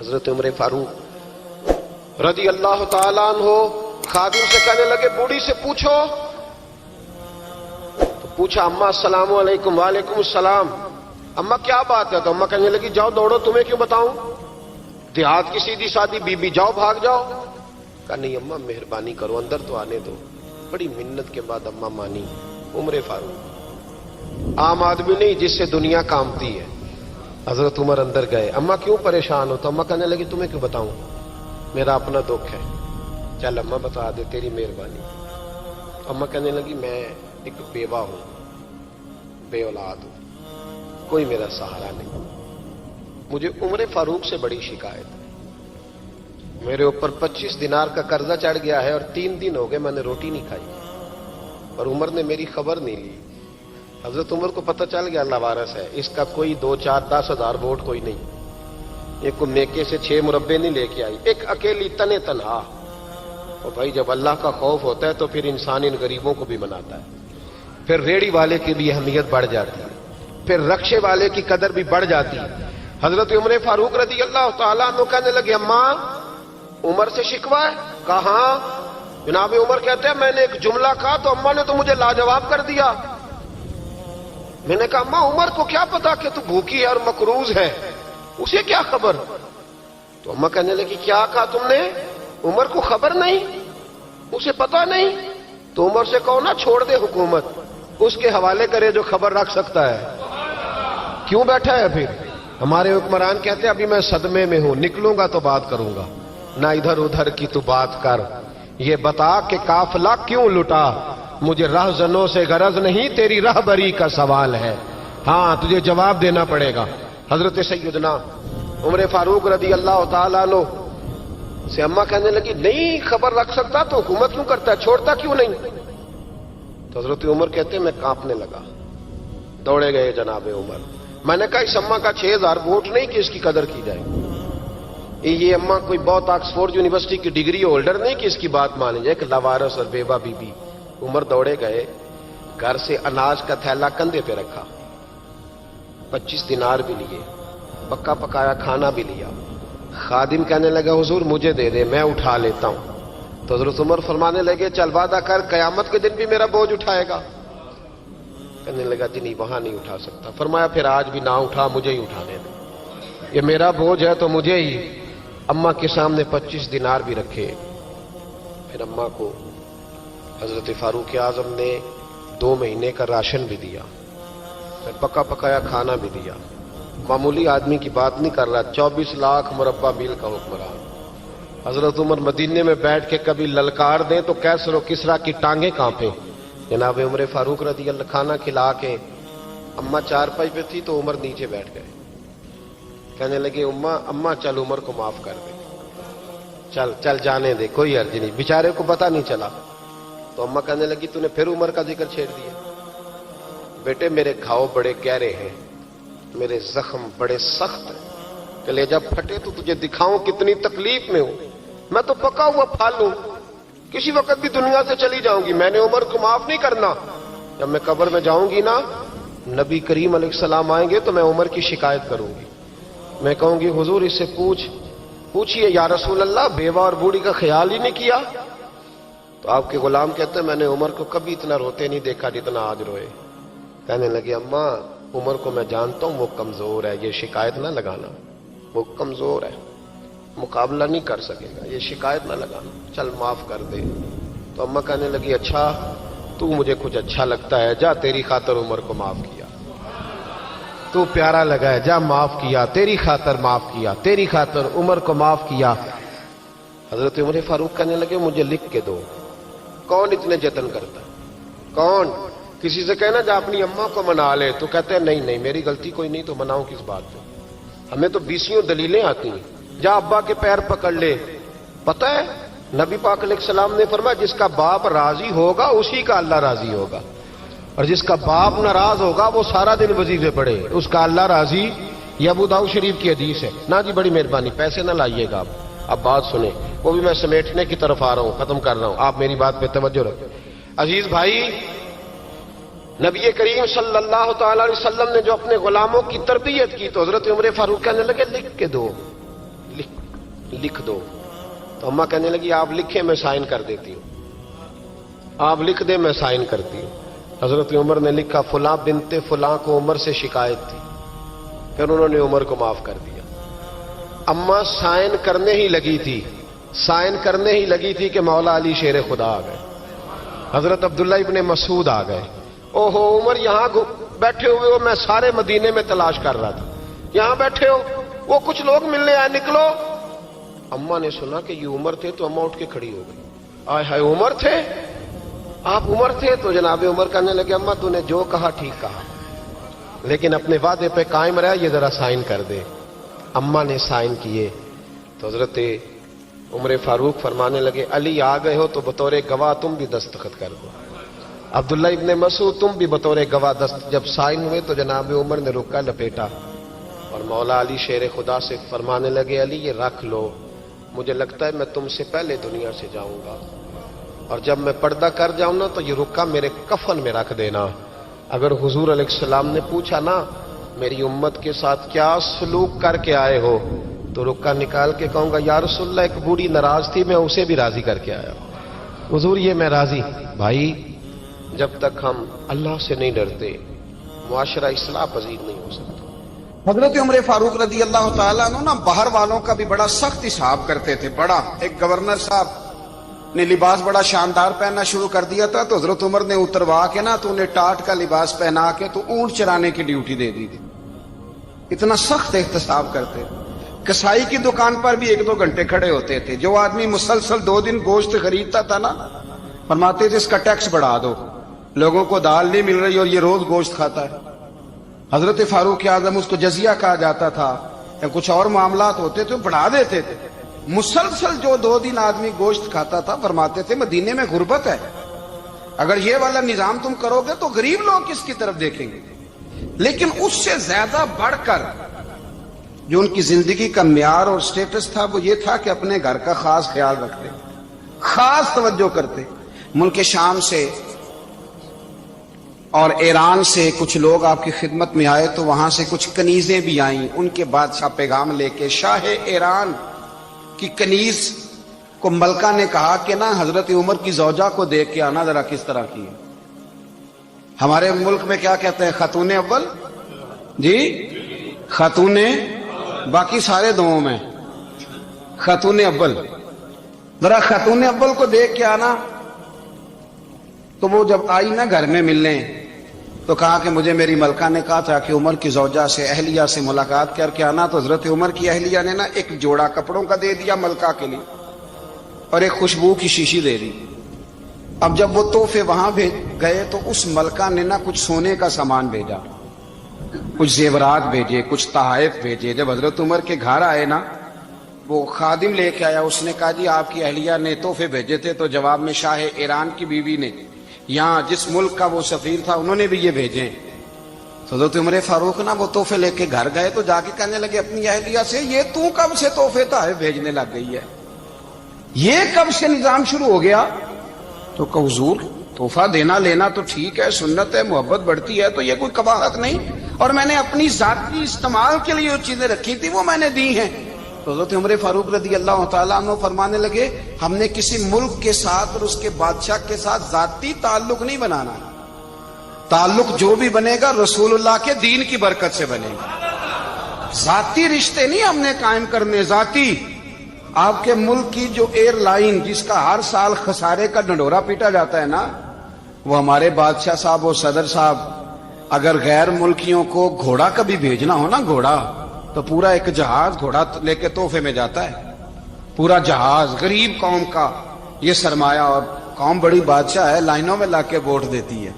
حضرت عمر فاروق رضی اللہ تعالیٰ عنہ خادم سے کہنے لگے بوڑھی سے پوچھو. تو پوچھا اماں السلام علیکم. وعلیکم السلام. اماں کیا بات ہے؟ تو اماں کہنے لگی جاؤ دوڑو, تمہیں کیوں بتاؤں, دیہات کی سیدھی سادی بی بی, جاؤ بھاگ جاؤ. کہا نہیں اماں مہربانی کرو اندر تو آنے دو. بڑی منت کے بعد اماں مانی. عمر فاروق عام آدمی نہیں جس سے دنیا کامتی ہے. حضرت عمر اندر گئے. اماں کیوں پریشان ہو؟ تو اماں کہنے لگی تمہیں کیوں بتاؤں, میرا اپنا دکھ ہے. چل اماں بتا دے, تیری مہربانی. اماں کہنے لگی میں ایک بیوہ ہوں, بے اولاد ہوں, کوئی میرا سہارا نہیں. مجھے عمر فاروق سے بڑی شکایت ہے. میرے اوپر 25 دینار کا قرضہ چڑھ گیا ہے اور 3 دن ہو گئے میں نے روٹی نہیں کھائی, اور عمر نے میری خبر نہیں لی. حضرت عمر کو پتہ چل گیا اللہ وارث ہے, اس کا کوئی 2 4 10 ہزار ووٹ کوئی نہیں. ایک کو میکے سے 6 مربے نہیں لے کے آئی, ایک اکیلی تنے تنہا. اور بھائی جب اللہ کا خوف ہوتا ہے تو پھر انسان ان غریبوں کو بھی مناتا ہے. پھر ریڑھی والے کی بھی اہمیت بڑھ جاتی ہے, پھر رکشے والے کی قدر بھی بڑھ جاتی ہے. حضرت عمر فاروق رضی اللہ تعالیٰ عنہ کہنے لگے اماں عمر سے شکوہ ہے؟ کہاں؟ جناب عمر کہتے ہیں میں نے ایک جملہ کہا تو اماں نے تو مجھے لاجواب کر دیا. میں نے کہا اماں عمر کو کیا پتا کہ تو بھوکی ہے اور مقروض ہے, اسے کیا خبر؟ تو اماں کہنے لگی کیا کہا تم نے؟ عمر کو خبر نہیں, اسے پتا نہیں؟ تو عمر سے کہو نا چھوڑ دے حکومت, اس کے حوالے کرے جو خبر رکھ سکتا ہے. کیوں بیٹھا ہے پھر؟ ہمارے حکمران کہتے ہیں ابھی میں صدمے میں ہوں, نکلوں گا تو بات کروں گا. نہ ادھر ادھر کی تو بات کر, یہ بتا کہ قافلہ کیوں لٹا. مجھے رہزنوں سے غرض نہیں, تیری رہبری کا سوال ہے. ہاں تجھے جواب دینا پڑے گا. حضرت سیدنا عمر فاروق رضی اللہ تعالیٰ عنہ سے اماں کہنے لگی نہیں خبر رکھ سکتا تو حکومت کیوں کرتا ہے, چھوڑتا کیوں نہیں؟ تو حضرت عمر کہتے ہیں میں کانپنے لگا. دوڑے گئے جناب عمر. میں نے کہا اس اماں کا 6000 ووٹ نہیں کہ اس کی قدر کی جائے. یہ اماں کوئی بہت آکسفورڈ یونیورسٹی کی ڈگری ہولڈر نہیں کہ اس کی بات مانی جائے. کہ لاوارث اور بیوہ بی بی. عمر دوڑے گئے, گھر سے اناج کا تھیلا کندھے پہ رکھا, 25 دینار بھی لیے, پکا پکایا کھانا بھی لیا. خادم کہنے لگا حضور مجھے دے دے میں اٹھا لیتا ہوں. تو حضرت عمر فرمانے لگے چل وعدہ کر قیامت کے دن بھی میرا بوجھ اٹھائے گا. کہنے لگا جی نہیں وہاں نہیں اٹھا سکتا. فرمایا پھر آج بھی نہ اٹھا, مجھے ہی اٹھانے دے, یہ میرا بوجھ ہے تو مجھے ہی. اماں کے سامنے 25 دینار بھی رکھے. پھر اماں کو حضرت فاروق اعظم نے 2 مہینے کا راشن بھی دیا, پھر پکا پکایا کھانا بھی دیا. معمولی آدمی کی بات نہیں کر رہا, 24 لاکھ مربع میل کا حکمران. حضرت عمر مدینے میں بیٹھ کے کبھی للکار دیں تو کیسر و کسرا کی ٹانگیں کانپیں. جناب عمر فاروق رضی اللہ کھانا کھلا کے اماں چارپائی پہ تھی تو عمر نیچے بیٹھ گئے. کہنے لگے اماں چل عمر کو معاف کر دے, چل چل جانے دے, کوئی عرض نہیں, بیچارے کو پتہ نہیں چلا. تو اماں کہنے لگی تو نے پھر عمر کا ذکر چھیڑ دیا. بیٹے میرے گھاؤ بڑے گہرے ہیں, میرے زخم بڑے سخت ہیں, کلیجہ پھٹے تو تجھے دکھاؤں کتنی تکلیف میں ہوں. میں تو پکا ہوا پھل ہوں, کسی وقت بھی دنیا سے چلی جاؤں گی. میں نے عمر کو معاف نہیں کرنا. جب میں قبر میں جاؤں گی نا, نبی کریم علیہ السلام آئیں گے تو میں عمر کی شکایت کروں گی. میں کہوں گی حضور اس سے پوچھئے یا رسول اللہ بیوہ اور بوڑھی کا خیال ہی نہیں کیا. تو آپ کے غلام کہتے ہیں میں نے عمر کو کبھی اتنا روتے نہیں دیکھا جتنا آج روئے. کہنے لگے اماں عمر کو میں جانتا ہوں وہ کمزور ہے, یہ شکایت نہ لگانا, وہ کمزور ہے, مقابلہ نہیں کر سکے گا, یہ شکایت نہ لگانا, چل معاف کر دے. تو اماں کہنے لگی اچھا تو مجھے کچھ اچھا لگتا ہے, جا تیری خاطر عمر کو معاف کیا, تو پیارا لگا ہے, جا معاف کیا, تیری خاطر معاف کیا, تیری خاطر عمر کو معاف کیا. حضرت عمر فاروق کہنے لگے مجھے لکھ کے دو. کون اتنے جتن کرتا ہے, کون؟ کسی سے کہنا جا اپنی اماں کو منا لے, تو کہتے ہیں نہیں نہیں میری غلطی کوئی نہیں تو مناؤں کس بات پہ, ہمیں تو 20 دلیلیں آتی ہیں. جا ابا کے پیر پکڑ لے. پتہ ہے نبی پاک علیہ السلام نے فرمایا جس کا باپ راضی ہوگا اسی کا اللہ راضی ہوگا, اور جس کا باپ ناراض ہوگا وہ سارا دن وظیفے پڑھے, اس کا اللہ راضی. یہ ابو داؤد شریف کی حدیث ہے. نا جی بڑی مہربانی, پیسے نہ لائیے گا آپ. اب بات سنیں, وہ بھی میں سمیٹنے کی طرف آ رہا ہوں, ختم کر رہا ہوں, آپ میری بات پہ توجہ رکھیں. عزیز بھائی, نبی کریم صلی اللہ تعالی علیہ وسلم نے جو اپنے غلاموں کی تربیت کی تو حضرت عمر فاروق کہنے لگے لکھ کے دو. لکھ دو. تو اماں کہنے لگی آپ لکھیں میں سائن کر دیتی ہوں. آپ لکھ دیں میں سائن کرتی ہوں. حضرت عمر نے لکھا فلاں بنت فلاں کو عمر سے شکایت تھی. پھر انہوں نے عمر کو معاف کر دیا. اماں سائن کرنے ہی لگی تھی کہ مولا علی شیر خدا آ گئے. حضرت عبداللہ ابن مسعود آ گئے. اوہو عمر یہاں بیٹھے ہوئے ہو, میں سارے مدینے میں تلاش کر رہا تھا, یہاں بیٹھے ہو, وہ کچھ لوگ ملنے آئے, نکلو. اماں نے سنا کہ یہ عمر تھے تو اماں اٹھ کے کھڑی ہو گئی. آئے ہائے عمر تھے, آپ عمر تھے. تو جناب عمر کہنے لگے اماں تو نے جو کہا ٹھیک کہا, لیکن اپنے وعدے پہ قائم رہا, یہ ذرا سائن کر دے. اماں نے سائن کیے. تو حضرت عمر فاروق فرمانے لگے علی آ گئے ہو تو بطور گواہ تم بھی دستخط کر دو. عبداللہ ابن مسعود تم بھی بطور گواہ جب سائن ہوئے تو جناب عمر نے رکا لپیٹا اور مولا علی شیر خدا سے فرمانے لگے علی یہ رکھ لو, مجھے لگتا ہے میں تم سے پہلے دنیا سے جاؤں گا, اور جب میں پردہ کر جاؤں نا تو یہ رکا میرے کفن میں رکھ دینا. اگر حضور علیہ السلام نے پوچھا نا میری امت کے ساتھ کیا سلوک کر کے آئے ہو, تو رکا نکال کے کہوں گا یا رسول اللہ ایک بوڑھی ناراض تھی میں اسے بھی راضی کر کے آیا. حضور یہ میں راضی. بھائی جب تک ہم اللہ سے نہیں ڈرتے معاشرہ اصلاح پذیر نہیں ہو سکتا. حضرت عمر فاروق رضی اللہ تعالیٰ عنہ نا باہر والوں کا بھی بڑا سخت حساب کرتے تھے. بڑا ایک گورنر صاحب نے لباس بڑا شاندار پہننا شروع کر دیا تھا, تو حضرت عمر نے اتروا کے نا تو انہیں ٹاٹ کا لباس پہنا کے تو اونٹ چرانے کی ڈیوٹی دے دی تھی. اتنا سخت احتساب کرتے. کسائی کی دکان پر بھی 1-2 گھنٹے کھڑے ہوتے تھے. جو آدمی مسلسل 2 دن گوشت خریدتا تھا نا فرماتے تھے اس کا ٹیکس بڑھا دو, لوگوں کو دال نہیں مل رہی اور یہ روز گوشت کھاتا ہے. حضرت فاروق اعظم اس کو جزیہ کہا جاتا تھا یا کچھ اور معاملات ہوتے تھے بڑھا دیتے تھے. مسلسل جو 2 دن آدمی گوشت کھاتا تھا فرماتے تھے مدینے میں غربت ہے, اگر یہ والا نظام تم کرو گے تو غریب لوگ کس کی طرف دیکھیں گے. لیکن اس سے زیادہ بڑھ کر جو ان کی زندگی کا معیار اور سٹیٹس تھا وہ یہ تھا کہ اپنے گھر کا خاص خیال رکھتے, خاص توجہ کرتے. ملک شام سے اور ایران سے کچھ لوگ آپ کی خدمت میں آئے تو وہاں سے کچھ کنیزیں بھی آئیں. ان کے بادشاہ پیغام لے کے شاہ ایران کی کنیز کو ملکہ نے کہا کہ نا حضرت عمر کی زوجہ کو دیکھ کے آنا ذرا کس طرح کی ہے. ہمارے ملک میں کیا کہتے ہیں خاتون اول, جی خاتون, باقی سارے دووں میں خاتون اول, ذرا خاتون اول کو دیکھ کے آنا. تو وہ جب آئی نا گھر میں ملنے تو کہا کہ مجھے میری ملکہ نے کہا تھا کہ عمر کی زوجہ سے اہلیہ سے ملاقات کر کے آنا. تو حضرت عمر کی اہلیہ نے نا ایک جوڑا کپڑوں کا دے دیا ملکہ کے لیے اور ایک خوشبو کی شیشی دے دی. اب جب وہ تحفے وہاں گئے تو اس ملکہ نے نا کچھ سونے کا سامان بھیجا, کچھ زیورات بھیجے, کچھ تحائف بھیجے. جب حضرت عمر کے گھر آئے نا وہ خادم لے کے آیا, اس نے کہا جی آپ کی اہلیہ نے تحفے بھیجے تھے. تو جواب میں شاہ ایران کی بیوی نے یہاں جس ملک کا وہ سفیر تھا انہوں نے بھی یہ بھیجے. تو حضرت عمر فاروق نا وہ تحفے لے کے گھر گئے تو جا کے کہنے لگے اپنی اہلیہ سے یہ تو کب سے تحفے تحائف بھیجنے لگ گئی ہے, یہ کب سے نظام شروع ہو گیا؟ تو کہ حضور تحفہ دینا لینا تو ٹھیک ہے, سنت ہے, محبت بڑھتی ہے, تو یہ کوئی قباحت نہیں, اور میں نے اپنی ذاتی استعمال کے لیے جو چیزیں رکھی تھی وہ میں نے دی ہیں. تو حضرت عمر فاروق رضی اللہ تعالیٰ عنہ فرمانے لگے ہم نے کسی ملک کے ساتھ اور اس کے بادشاہ کے ساتھ ذاتی تعلق نہیں بنانا, تعلق جو بھی بنے گا رسول اللہ کے دین کی برکت سے بنے گا. ذاتی رشتے نہیں ہم نے قائم کرنے. ذاتی آپ کے ملک کی جو ایئر لائن جس کا ہر سال خسارے کا ڈنڈورا پیٹا جاتا ہے نا, وہ ہمارے بادشاہ صاحب اور صدر صاحب اگر غیر ملکیوں کو گھوڑا کبھی بھیجنا ہو نا, گھوڑا, تو پورا ایک جہاز گھوڑا لے کے تحفے میں جاتا ہے, پورا جہاز. غریب قوم کا یہ سرمایہ, اور قوم بڑی بادشاہ ہے, لائنوں میں لا کے ووٹ دیتی ہے.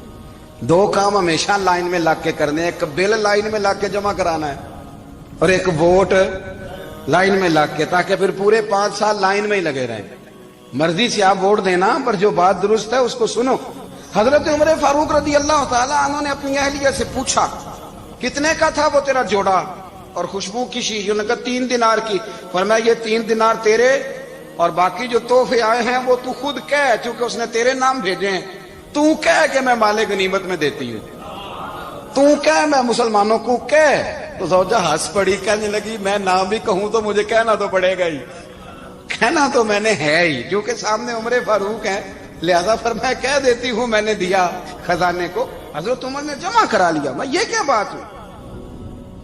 2 کام ہمیشہ لائن میں لا کے کرنے, ایک بل لائن میں لا کے جمع کرانا ہے اور ایک ووٹ لائن میں لا کے, تاکہ پھر پورے 5 سال لائن میں ہی لگے رہیں. مرضی سے آپ ووٹ دینا, پر جو بات درست ہے اس کو سنو. حضرت عمر فاروق رضی اللہ تعالیٰ عنہ نے اپنی اہلیہ سے پوچھا کتنے کا تھا وہ تیرا جوڑا اور خوشبو کی شیشی؟ انہوں نے کہا 3 دینار کی. فرمایا یہ 3 دینار تیرے اور باقی جو تحفے آئے ہیں وہ تو خود کہہ, کیونکہ اس نے تیرے نام بھیجے ہیں. تو کہہ کہ میں مال غنیمت میں دیتی ہوں, تو کہہ میں مسلمانوں کو کہہ تو زوجہ ہنس پڑی، کہنے لگی میں نام بھی کہوں تو مجھے کہنا تو پڑے گا ہی، کہنا تو میں نے ہے ہی، کیونکہ سامنے عمر فاروق ہیں، لہذا پھر میں کہہ دیتی ہوں میں نے دیا خزانے کو۔ حضرت عمر نے جمع کرا لیا۔ میں یہ کیا بات ہوئی،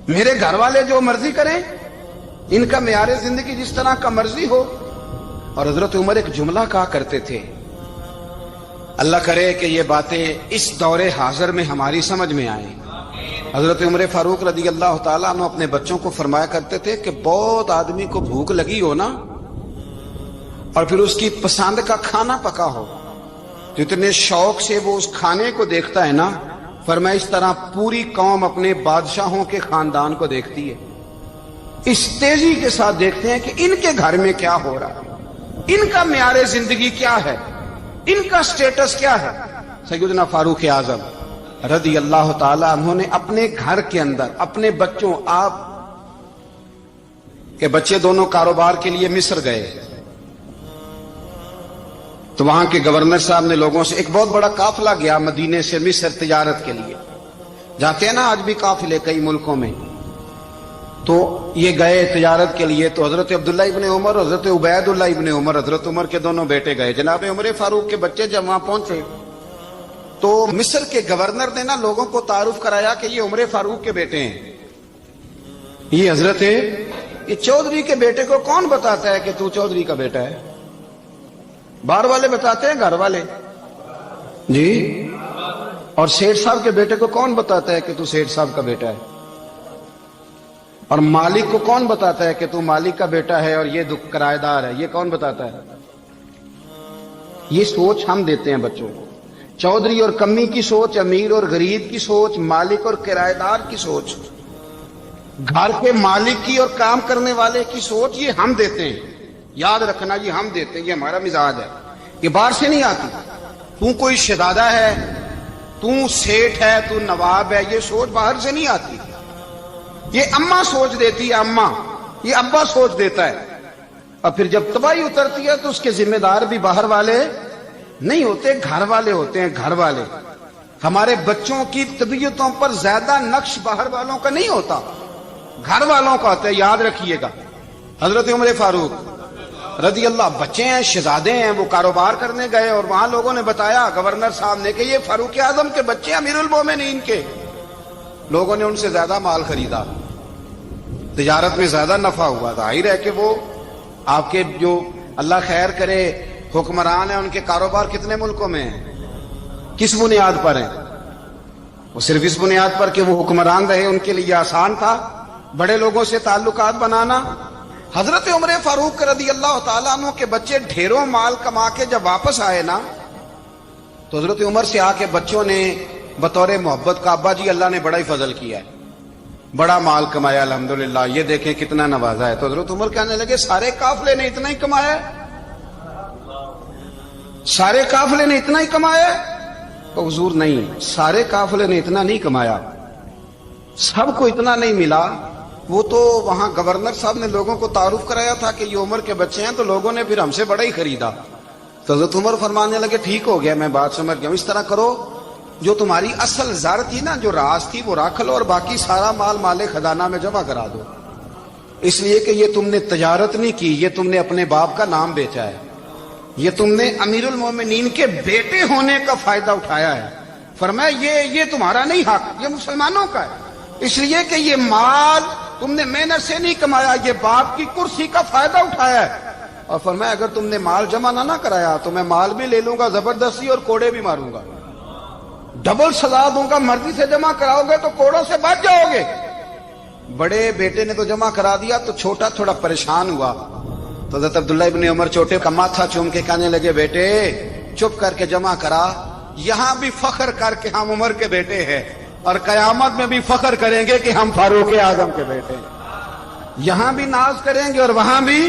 میرے گھر والے جو مرضی کریں، ان کا معیار زندگی جس طرح کا مرضی ہو۔ اور حضرت عمر ایک جملہ کہا کرتے تھے، اللہ کرے کہ یہ باتیں اس دور حاضر میں ہماری سمجھ میں آئیں۔ حضرت عمر فاروق رضی اللہ تعالیٰ عنہ اپنے بچوں کو فرمایا کرتے تھے کہ بہت آدمی کو بھوک لگی ہو نا، اور پھر اس کی پسند کا کھانا پکا ہو تو اتنے شوق سے وہ اس کھانے کو دیکھتا ہے نا، فرمایا اس طرح پوری قوم اپنے بادشاہوں کے خاندان کو دیکھتی ہے، اس تیزی کے ساتھ دیکھتے ہیں کہ ان کے گھر میں کیا ہو رہا ہے، ان کا معیار زندگی کیا ہے، ان کا سٹیٹس کیا ہے۔ سیدنا فاروق اعظم رضی اللہ تعالی عنہ نے اپنے گھر کے اندر اپنے بچوں، آپ کے بچے دونوں کاروبار کے لیے مصر گئے تو وہاں کے گورنر صاحب نے لوگوں سے، ایک بہت بڑا قافلہ گیا مدینے سے مصر تجارت کے لیے، جاتے ہیں نا آج بھی قافلے کئی ملکوں میں، تو یہ گئے تجارت کے لیے، تو حضرت عبداللہ ابن عمر اور حضرت عبید اللہ ابن عمر، حضرت عمر کے دونوں بیٹے گئے۔ جناب عمر فاروق کے بچے جب وہاں پہنچے تو مصر کے گورنر نے نا لوگوں کو تعارف کرایا کہ یہ عمر فاروق کے بیٹے ہیں، یہ حضرت یہ چودھری کے بیٹے کو کون بتاتا ہے کہ تو چودھری کا بیٹا ہے؟ باہر والے بتاتے ہیں، گھر والے جی؟ اور سیٹھ صاحب کے بیٹے کو کون بتاتا ہے کہ تو سیٹھ صاحب کا بیٹا ہے؟ اور مالک کو کون بتاتا ہے کہ تو مالک کا بیٹا ہے اور یہ کرایہ دار ہے؟ یہ کون بتاتا ہے؟ یہ سوچ ہم دیتے ہیں بچوں کو، چودھری اور کمی کی سوچ، امیر اور غریب کی سوچ، مالک اور کرایہ دار کی سوچ، گھر کے مالک کی اور کام کرنے والے کی سوچ، یہ ہم دیتے ہیں۔ یاد رکھنا، یہ ہم دیتے ہیں، یہ ہمارا مزاج ہے، یہ باہر سے نہیں آتی۔ تو کوئی شہزادہ ہے، تو سیٹھ ہے، تو نواب ہے، یہ سوچ باہر سے نہیں آتی، یہ اماں سوچ دیتی ہے، اماں، یہ ابا سوچ دیتا ہے۔ اور پھر جب تباہی اترتی ہے تو اس کے ذمہ دار بھی باہر والے نہیں ہوتے، گھر والے ہوتے ہیں، گھر والے۔ ہمارے بچوں کی طبیعتوں پر زیادہ نقش باہر والوں کا نہیں ہوتا، گھر والوں کا ہوتا ہے، یاد رکھیے گا۔ حضرت عمر فاروق رضی اللہ، بچے ہیں، شہزادے ہیں، وہ کاروبار کرنے گئے اور وہاں لوگوں نے بتایا گورنر صاحب نے کہ یہ فاروق اعظم کے بچے، امیر المومنین کے۔ لوگوں نے ان سے زیادہ مال خریدا، تجارت میں زیادہ نفع ہوا، ظاہر ہے کہ وہ آپ کے جو اللہ خیر کرے حکمران ہیں، ان کے کاروبار کتنے ملکوں میں ہیں، کس بنیاد پر ہیں؟ وہ صرف اس بنیاد پر کہ وہ حکمران رہے، ان کے لیے آسان تھا بڑے لوگوں سے تعلقات بنانا۔ حضرت عمر فاروق رضی اللہ تعالیٰ عنہ کے بچے ڈھیروں مال کما کے جب واپس آئے نا، تو حضرت عمر سے آ کے بچوں نے بطور محبت کا، ابا جی اللہ نے بڑا ہی فضل کیا ہے، بڑا مال کمایا الحمدللہ، یہ دیکھیں کتنا نوازا ہے۔ تو حضرت عمر کہنے لگے سارے قافلے نے اتنا ہی کمایا ہے، سارے قافلے نے اتنا ہی کمایا ہے؟ تو حضور نہیں، سارے قافلے نے اتنا نہیں کمایا، سب کو اتنا نہیں ملا۔ وہ تو وہاں گورنر صاحب نے لوگوں کو تعارف کرایا تھا کہ یہ عمر کے بچے ہیں، تو لوگوں نے پھر ہم سے بڑا ہی خریدا۔ تو حضرت عمر فرمانے لگے ٹھیک ہو گیا، میں بات سمجھ گیا ہوں، اس طرح کرو جو تمہاری اصل زر تھی نا، جو راز تھی، وہ رکھ لو اور باقی سارا مال مال خزانہ میں جمع کرا دو، اس لیے کہ یہ تم نے تجارت نہیں کی، یہ تم نے اپنے باپ کا نام بیچا ہے، یہ تم نے امیر المومنین کے بیٹے ہونے کا فائدہ اٹھایا ہے۔ فرمایا یہ تمہارا نہیں حق، یہ مسلمانوں کا ہے، اس لیے کہ یہ مال تم نے محنت سے نہیں کمایا، یہ باپ کی کرسی کا فائدہ اٹھایا ہے۔ اور فرمایا اگر تم نے مال جمع نہ کرایا تو میں مال بھی لے لوں گا زبردستی اور کوڑے بھی ماروں گا، ڈبل سزا دوں گا، مرضی سے جمع کراؤ گے تو کوڑوں سے بچ جاؤ گے۔ بڑے بیٹے نے تو جمع کرا دیا، تو چھوٹا تھوڑا پریشان ہوا، تو حضرت عبداللہ ابن عمر چھوٹے کا ماتھا چوم کے کہنے لگے بیٹے چپ کر کے جمع کرا، یہاں بھی فخر کر کے ہم عمر کے بیٹے ہیں، اور قیامت میں بھی فخر کریں گے کہ ہم فاروق اعظم کے بیٹے ہیں، یہاں بھی ناز کریں گے اور وہاں بھی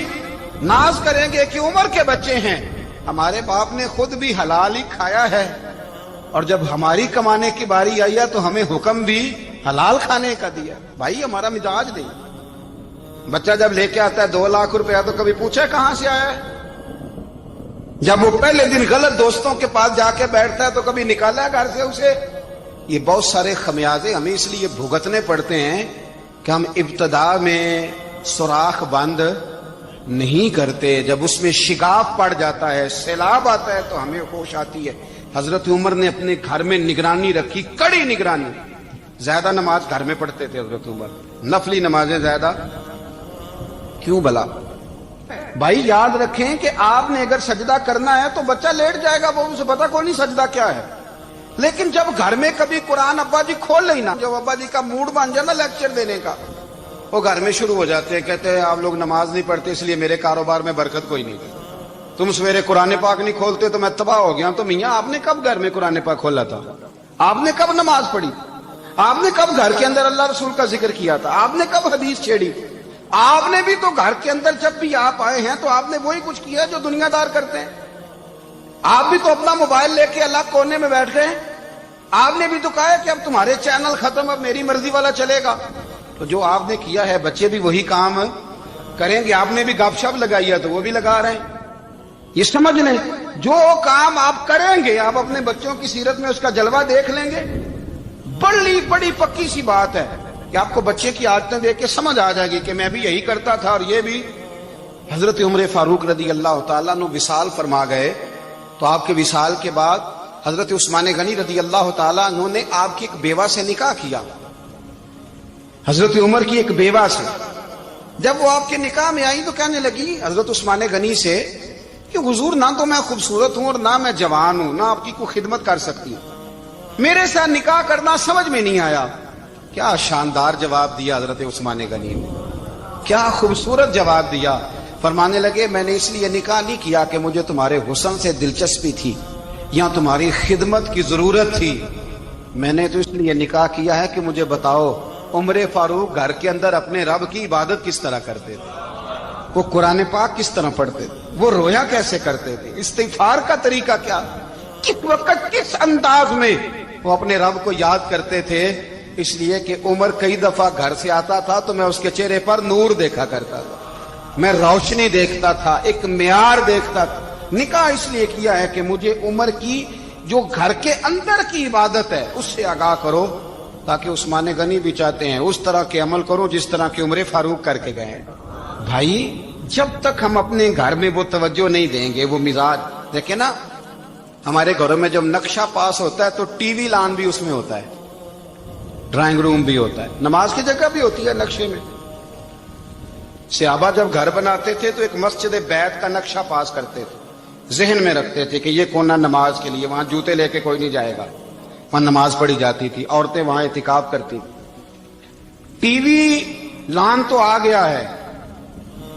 ناز کریں گے کہ عمر کے بچے ہیں۔ ہمارے باپ نے خود بھی حلال ہی کھایا ہے، اور جب ہماری کمانے کی باری آئی ہے تو ہمیں حکم بھی حلال کھانے کا دیا۔ بھائی ہمارا مزاج نہیں، بچہ جب لے کے آتا ہے 2 لاکھ روپیہ تو کبھی پوچھے کہاں سے آیا ہے؟ جب وہ پہلے دن غلط دوستوں کے پاس جا کے بیٹھتا ہے تو کبھی نکالا ہے گھر سے اسے؟ یہ بہت سارے خمیازے ہمیں اس لیے بھگتنے پڑتے ہیں کہ ہم ابتدا میں سوراخ بند نہیں کرتے، جب اس میں شگاف پڑ جاتا ہے، سیلاب آتا ہے تو ہمیں ہوش آتی ہے۔ حضرت عمر نے اپنے گھر میں نگرانی رکھی، کڑی نگرانی۔ زیادہ نماز گھر میں پڑھتے تھے حضرت عمر، نفلی نمازیں زیادہ کیوں بلا؟ بھائی یاد رکھیں کہ آپ نے اگر سجدہ کرنا ہے تو بچہ لیٹ جائے گا، وہ اسے پتا کوئی نہیں سجدہ کیا ہے۔ لیکن جب گھر میں کبھی قرآن ابا جی کھول لینا، جب ابا جی کا موڈ بن جائے نا لیکچر دینے کا، وہ گھر میں شروع ہو جاتے ہیں، کہتے ہیں آپ لوگ نماز نہیں پڑھتے اس لیے میرے کاروبار میں برکت کوئی نہیں، تم سویرے قرآن پاک نہیں کھولتے تو میں تباہ ہو گیا۔ تو میاں آپ نے کب گھر میں قرآن پاک کھولا تھا؟ آپ نے کب نماز پڑھی؟ آپ نے کب گھر کے اندر اللہ رسول کا ذکر کیا تھا؟ آپ نے کب حدیث چھیڑی؟ آپ نے بھی تو گھر کے اندر جب بھی آپ آئے ہیں تو آپ نے وہی کچھ کیا جو دنیا دار کرتے ہیں۔ آپ بھی تو اپنا موبائل لے کے الگ کونے میں بیٹھ گئے۔ آپ نے بھی تو کہا ہے کہ اب تمہارے چینل ختم، اب میری مرضی والا چلے گا۔ تو جو آپ نے کیا ہے بچے بھی وہی کام کریں گے۔ آپ نے بھی گپ شپ لگائی ہے تو وہ بھی لگا رہے ہیں۔ یہ سمجھ لیں، جو کام آپ کریں گے آپ اپنے بچوں کی سیرت میں اس کا جلوہ دیکھ لیں گے۔ بڑی پکی سی بات ہے کہ آپ کو بچے کی عادتیں دیکھ کے سمجھ آ جائے گی کہ میں بھی یہی کرتا تھا اور یہ بھی۔ حضرت عمر فاروق رضی اللہ تعالیٰ عنہ وصال فرما گئے تو آپ کے وصال کے بعد حضرت عثمان غنی رضی اللہ تعالیٰ عنہ نے آپ کی ایک بیوہ سے نکاح کیا، حضرت عمر کی ایک بیوہ سے۔ جب وہ آپ کے نکاح میں آئی تو کہنے لگی حضرت عثمان غنی سے کہ حضور نہ تو میں خوبصورت ہوں اور نہ میں جوان ہوں، نہ آپ کی کوئی خدمت کر سکتی ہوں، میرے ساتھ نکاح کرنا سمجھ میں نہیں آیا۔ کیا شاندار جواب دیا حضرت عثمان غنی نے، کیا خوبصورت جواب دیا۔ فرمانے لگے میں نے اس لیے نکاح نہیں کیا کہ مجھے تمہارے حسن سے دلچسپی تھی یا تمہاری خدمت کی ضرورت تھی، میں نے تو اس لیے نکاح کیا ہے کہ مجھے بتاؤ عمر فاروق گھر کے اندر اپنے رب کی عبادت کس طرح کرتے تھے، وہ قرآن پاک کس طرح پڑھتے تھے، وہ رویا کیسے کرتے تھے، استغفار کا طریقہ کیا، کس وقت کس انداز میں وہ اپنے رب کو یاد کرتے تھے۔ اس لیے کہ عمر کئی دفعہ گھر سے آتا تھا تو میں اس کے چہرے پر نور دیکھا کرتا تھا، میں روشنی دیکھتا تھا، ایک معیار دیکھتا تھا۔ نکاح اس لیے کیا ہے کہ مجھے عمر کی جو گھر کے اندر کی عبادت ہے اس سے آگاہ کرو، تاکہ عثمان غنی بھی چاہتے ہیں اس طرح کے عمل کرو جس طرح کے عمر فاروق کر کے گئے۔ بھائی جب تک ہم اپنے گھر میں وہ توجہ نہیں دیں گے، وہ مزاج دیکھیں نا، ہمارے گھروں میں جب نقشہ پاس ہوتا ہے تو ٹی وی لان بھی اس میں ہوتا ہے، ڈرائنگ روم بھی ہوتا ہے، نماز کی جگہ بھی ہوتی ہے نقشے میں۔ صحابہ جب گھر بناتے تھے تو ایک مسجد بیت کا نقشہ پاس کرتے تھے، ذہن میں رکھتے تھے کہ یہ کونا نماز کے لیے، وہاں جوتے لے کے کوئی نہیں جائے گا، وہاں نماز پڑھی جاتی تھی، عورتیں وہاں اعتکاف کرتی تھی۔ ٹی وی لان تو آ گیا ہے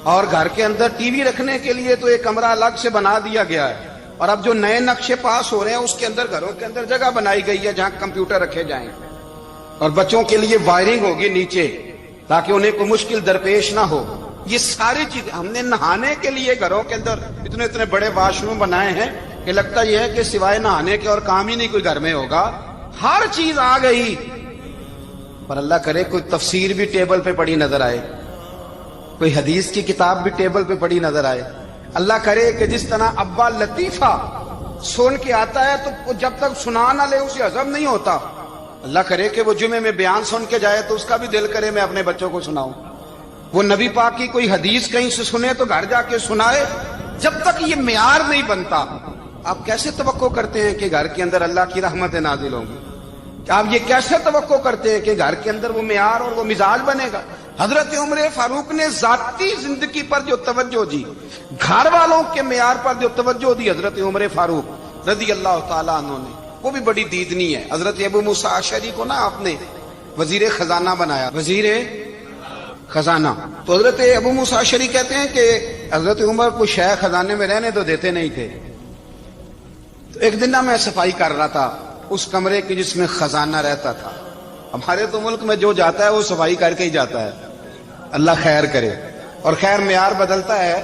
اور گھر کے اندر ٹی وی رکھنے کے لیے تو ایک کمرہ الگ سے بنا دیا گیا ہے، اور اب جو نئے نقشے پاس ہو رہے ہیں اس کے اندر گھروں کے اندر جگہ بنائی گئی ہے جہاں کمپیوٹر رکھے جائیں، اور بچوں کے لیے وائرنگ ہوگی نیچے تاکہ انہیں کوئی مشکل درپیش نہ ہو۔ یہ ساری چیز ہم نے نہانے کے لیے گھروں کے اندر اتنے بڑے واش روم بنائے ہیں کہ لگتا یہ ہے کہ سوائے نہانے کے اور کام ہی نہیں کوئی گھر میں ہوگا۔ ہر چیز آ گئی، پر اللہ کرے کوئی تفسیر بھی ٹیبل پہ پڑی نظر آئے، کوئی حدیث کی کتاب بھی ٹیبل پہ پڑی نظر آئے۔ اللہ کرے کہ جس طرح ابا لطیفہ سن کے آتا ہے تو جب تک سنا نہ لے اسے ہضم نہیں ہوتا، اللہ کرے کہ وہ جمعے میں بیان سن کے جائے تو اس کا بھی دل کرے میں اپنے بچوں کو سناؤں۔ وہ نبی پاک کی کوئی حدیث کہیں سے سنے تو گھر جا کے سنائے۔ جب تک یہ معیار نہیں بنتا آپ کیسے توقع کرتے ہیں کہ گھر کے اندر اللہ کی رحمتیں نازل ہوں گی؟ آپ یہ کیسے توقع کرتے ہیں کہ گھر کے اندر وہ معیار اور وہ مزاج بنے گا؟ حضرت عمر فاروق نے ذاتی زندگی پر جو توجہ دی، گھر والوں کے معیار پر جو توجہ دی حضرت عمر فاروق رضی اللہ تعالیٰ عنہ نے، وہ بھی بڑی دیدنی ہے۔ حضرت ابو موسیٰ اشعری کو نا آپ نے وزیر خزانہ بنایا، وزیر خزانہ۔ تو حضرت ابو موسیٰ اشعری کہتے ہیں کہ حضرت عمر کو شیخ خزانے میں رہنے تو دیتے نہیں تھے۔ تو ایک دن میں صفائی کر رہا تھا اس کمرے کی جس میں خزانہ رہتا تھا۔ ہمارے تو ملک میں جو جاتا ہے وہ صفائی کر کے ہی جاتا ہے، اللہ خیر کرے۔ اور خیر معیار بدلتا ہے،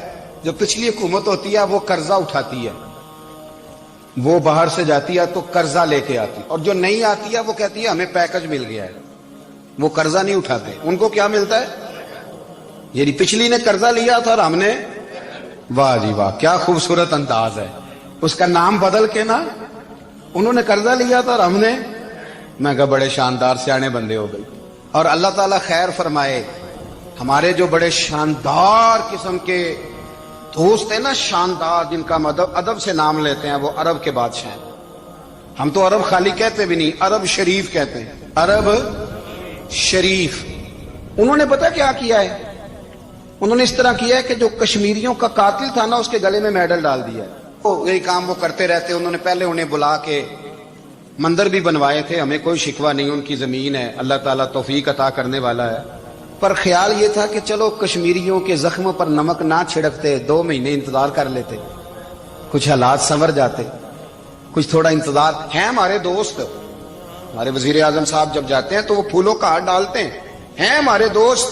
جو پچھلی حکومت ہوتی ہے وہ قرضہ اٹھاتی ہے، وہ باہر سے جاتی ہے تو قرضہ لے کے آتی، اور جو نہیں آتی ہے وہ کہتی ہے ہمیں پیکج مل گیا ہے، وہ قرضہ نہیں اٹھاتے۔ ان کو کیا ملتا ہے؟ یعنی پچھلی نے قرضہ لیا تھا اور ہم نے، واہ جی واہ کیا خوبصورت انداز ہے، اس کا نام بدل کے نا، انہوں نے قرضہ لیا تھا اور ہم نے، میں کہا بڑے شاندار سیانے بندے ہو گئی۔ اور اللہ تعالیٰ خیر فرمائے، ہمارے جو بڑے شاندار قسم کے دوست ہیں نا، شاندار، جن کا ہم ادب سے نام لیتے ہیں، وہ عرب کے بادشاہ ہیں۔ ہم تو عرب خالی کہتے بھی نہیں، عرب شریف کہتے ہیں، عرب شریف۔ انہوں نے پتہ کیا کیا ہے؟ انہوں نے اس طرح کیا ہے کہ جو کشمیریوں کا قاتل تھا نا، اس کے گلے میں میڈل ڈال دیا ہے۔ یہی کام وہ کرتے رہتے۔ انہوں نے پہلے انہیں بلا کے مندر بھی بنوائے تھے، ہمیں کوئی شکوہ نہیں، ان کی زمین ہے، اللہ تعالیٰ توفیق عطا کرنے والا ہے، پر خیال یہ تھا کہ چلو کشمیریوں کے زخموں پر نمک نہ چھڑکتے، 2 مہینے انتظار کر لیتے، کچھ حالات سنور جاتے، کچھ تھوڑا انتظار۔ ہیں ہمارے دوست، ہمارے وزیر اعظم صاحب جب جاتے ہیں تو وہ پھولوں کا ہار ڈالتے ہیں ہمارے دوست،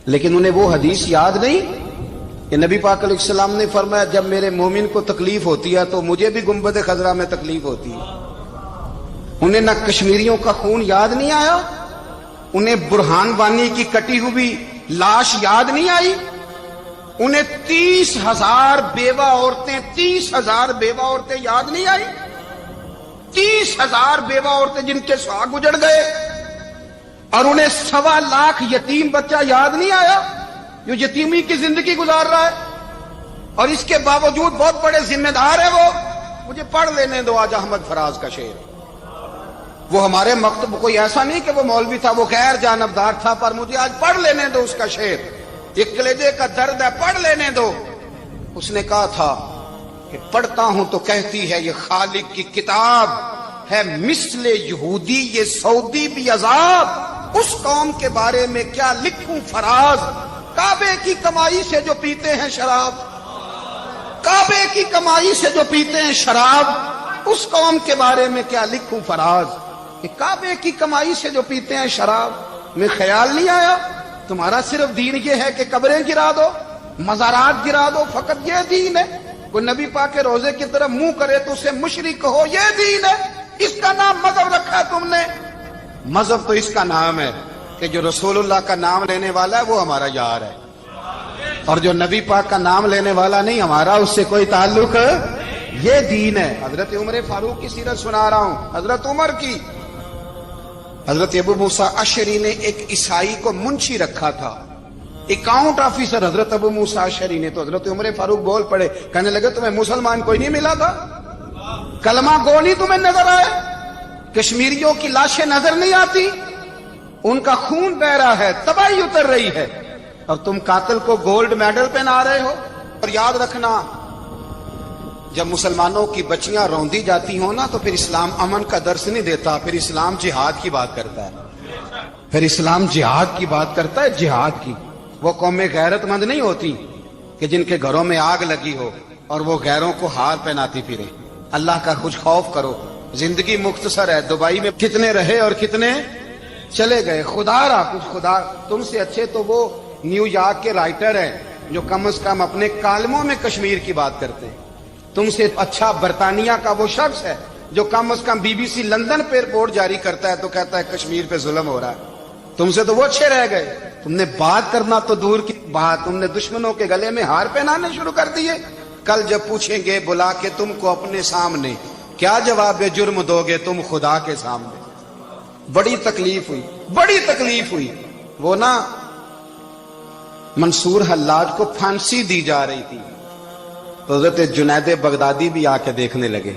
لیکن انہیں وہ حدیث یاد نہیں کہ نبی پاک علیہ السلام نے فرمایا جب میرے مومن کو تکلیف ہوتی ہے تو مجھے بھی گنبد خضرا میں تکلیف ہوتی ہے۔ انہیں نہ کشمیریوں کا خون یاد نہیں آیا، انہیں برہان وانی کی کٹی ہوئی لاش یاد نہیں آئی، انہیں 30,000 بیوہ عورتیں 30,000 بیوہ عورتیں یاد نہیں آئی، 30,000 بیوہ عورتیں جن کے سواگ اجڑ گئے، اور انہیں 1.25 لاکھ یتیم بچہ یاد نہیں آیا جو یتیمی کی زندگی گزار رہا ہے، اور اس کے باوجود بہت بڑے ذمہ دار ہے وہ۔ مجھے پڑھ لینے دو آج احمد فراز کا شعر۔ وہ ہمارے مکتب کوئی ایسا نہیں کہ وہ مولوی تھا، وہ غیر جانبدار تھا، پر مجھے آج پڑھ لینے دو اس کا شعر، ایک کلیجے کا درد ہے، پڑھ لینے دو۔ اس نے کہا تھا کہ پڑھتا ہوں تو کہتی ہے یہ خالق کی کتاب ہے، مثل یہودی یہ سعودی بھی عذاب، اس قوم کے بارے میں کیا لکھوں فراز، کعبے کی کمائی سے جو پیتے ہیں شراب، کعبے کی کمائی سے جو پیتے ہیں شراب، اس قوم کے بارے میں کیا لکھوں فراز، کہ کعبے کی کمائی سے جو پیتے ہیں شراب۔ میں خیال نہیں آیا تمہارا صرف دین یہ ہے کہ قبریں گرا دو، مزارات گرا دو، فقط یہ دین ہے؟ کوئی نبی پاک کے روزے کی طرف منہ کرے تو اسے مشرک کہو، یہ دین ہے؟ اس کا نام مذہب رکھا تم نے؟ مذہب تو اس کا نام ہے کہ جو رسول اللہ کا نام لینے والا ہے وہ ہمارا یار ہے، اور جو نبی پاک کا نام لینے والا نہیں، ہمارا اس سے کوئی تعلق، یہ دین ہے۔ حضرت عمر فاروق کی سیرت سنا رہا ہوں، حضرت عمر کی۔ حضرت ابو موسیٰ اشعری نے ایک عیسائی کو منشی رکھا تھا، اکاؤنٹ آفیسر حضرت ابو موسیٰ اشعری نے۔ تو حضرت عمر فاروق بول پڑے، کہنے لگے تمہیں مسلمان کوئی نہیں ملا تھا؟ کلمہ گو نہیں تمہیں نظر آئے؟ کشمیریوں کی لاشیں نظر نہیں آتی؟ ان کا خون بہ رہا ہے، تباہی اتر رہی ہے، اور تم قاتل کو گولڈ میڈل پہنا رہے ہو۔ اور یاد رکھنا، جب مسلمانوں کی بچیاں روندی جاتی ہوں نا تو پھر اسلام امن کا درس نہیں دیتا، پھر اسلام جہاد کی بات کرتا ہے، پھر اسلام جہاد کی بات کرتا ہے، جہاد کی۔ وہ قومیں غیرت مند نہیں ہوتی کہ جن کے گھروں میں آگ لگی ہو اور وہ غیروں کو ہار پہناتی پھرے۔ اللہ کا کچھ خوف کرو، زندگی مختصر ہے، دبئی میں کتنے رہے اور کتنے چلے گئے، خدا را کچھ خدا۔ تم سے اچھے تو وہ نیو یارک کے رائٹر ہیں جو کم از کم اپنے کالموں میں کشمیر کی بات کرتے ہیں، تم سے اچھا برطانیہ کا وہ شخص ہے جو کم از کم BBC لندن پہ رپورٹ جاری کرتا ہے تو کہتا ہے کشمیر پہ ظلم ہو رہا ہے۔ تم سے تو وہ اچھے رہ گئے، تم نے بات کرنا تو دور کی بات، تم نے دشمنوں کے گلے میں ہار پہنانے شروع کر دیے۔ کل جب پوچھیں گے بلا کے تم کو اپنے سامنے، کیا جواب جرم دو گے تم خدا کے سامنے؟ بڑی تکلیف ہوئی، بڑی تکلیف ہوئی۔ وہ نا منصور حلاج کو پھانسی دی جا رہی تھی تو حضرت جنید بغدادی بھی آ کے دیکھنے لگے،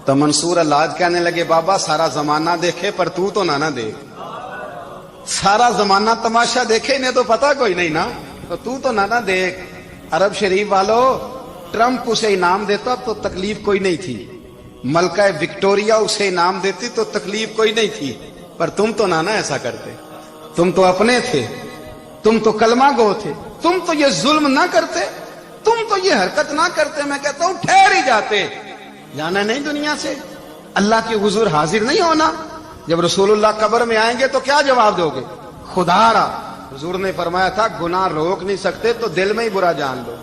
تو منصور حلاج کہنے لگے بابا سارا زمانہ دیکھے پر تو نہ دیکھ، سارا زمانہ تماشا دیکھے انہیں تو پتا کوئی نہیں نا، تو نہ دیکھ۔ عرب شریف والو، ٹرمپ اسے انعام دیتا تو تکلیف کوئی نہیں تھی، ملکہ وکٹوریا اسے انعام دیتی تو تکلیف کوئی نہیں تھی، پر تم تو نہ ایسا کرتے، تم تو اپنے تھے، تم تو کلمہ گو تھے، تم تو یہ ظلم نہ کرتے، تم تو یہ حرکت نہ کرتے، میں کہتا ہوں ٹھہر ہی جاتے، جانا نہیں دنیا سے، اللہ کے حضور حاضر نہیں ہونا۔ جب رسول اللہ قبر میں آئیں گے تو کیا جواب دو گے؟ خدا را، حضور نے فرمایا تھا گناہ روک نہیں سکتے تو دل میں ہی برا جان لو،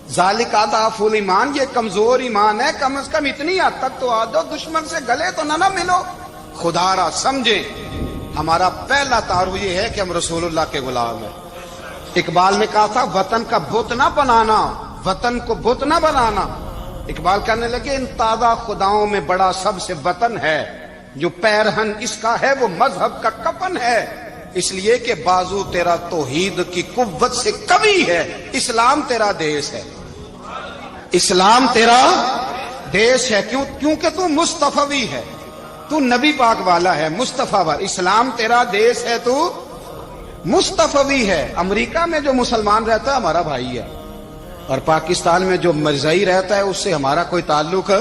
ذالک اضعف الایمان، یہ کمزور ایمان ہے، کم از کم اتنی حد تک تو آ دو، دشمن سے گلے تو نہ ملو۔ خدا را سمجھیں، ہمارا پہلا تعارف یہ ہے کہ ہم رسول اللہ کے غلام ہیں۔ اقبال نے کہا تھا وطن کا بت نہ بنانا، وطن کو بت نہ بنانا۔ اقبال کہنے لگے ان تازہ خداؤں میں بڑا سب سے وطن ہے، جو پیرہن اس کا ہے وہ مذہب کا کفن ہے، اس لیے کہ بازو تیرا توحید کی قوت سے قوی ہے۔ اسلام تیرا دیس ہے، اسلام تیرا دیس ہے، کیونکہ تو مصطفی ہے، تو نبی پاک والا ہے، مصطفی والا۔ اسلام تیرا دیس ہے، تو مصطفی ہے۔ امریکہ میں جو مسلمان رہتا ہے ہمارا بھائی ہے، اور پاکستان میں جو مرزائی رہتا ہے اس سے ہمارا کوئی تعلق